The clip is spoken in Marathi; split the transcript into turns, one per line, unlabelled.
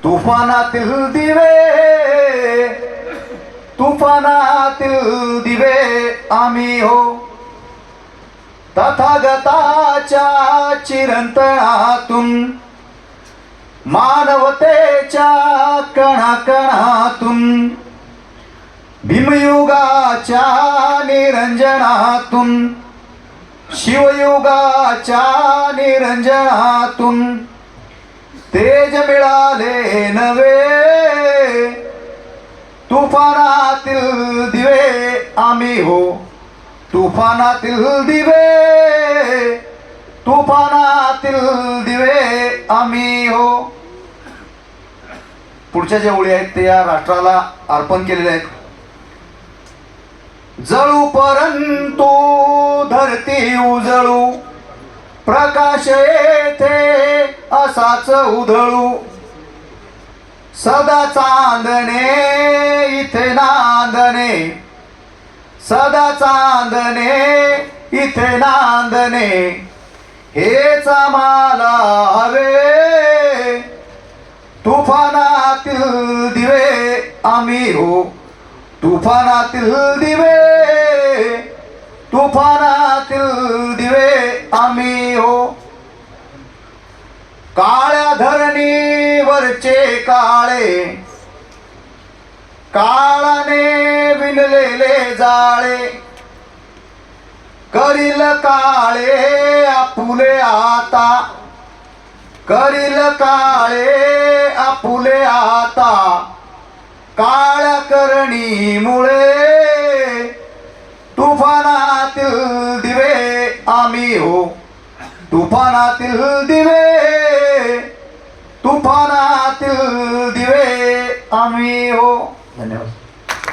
तुफानातील दिवे, तुफानातील दिवे आम्ही हो. तथागताच्या चिरंतनातून, मानवतेच्या कणाकणातून, भीमयुगाच्या निरंजनातून, शिवयुगाच्या निरंजनातून तेज मिळाले नवे. तुफानातील दिवे आम्ही हो. तुफानातील दिवे, तुफानातील दिवे आम्ही हो. पुढच्या ज्या ओळी आहेत ते या राष्ट्राला अर्पण केलेले आहेत. जळू परंतु धरती उजळू, प्रकाश येथे असाच उधळू. सदा चांदणे इथे नांदणे, सदा चांदणे इथे नांदणे, हेच आम्हाला हवे. तुफानातील दिवे आम्ही हो. तुफानातील दिवे, तुफानातील दिवे आम्ही हो. काळ्या धरणीवरचे काळे, काळाने विणलेले जाळे, करील काळे आपुले आता, करील काळे आपुले आता. काळ्या करणीमुळे तुफानातील दिवे आम्ही हो. तुफानातील दिवे, तुफानातील दिवे आम्ही हो. धन्यवाद.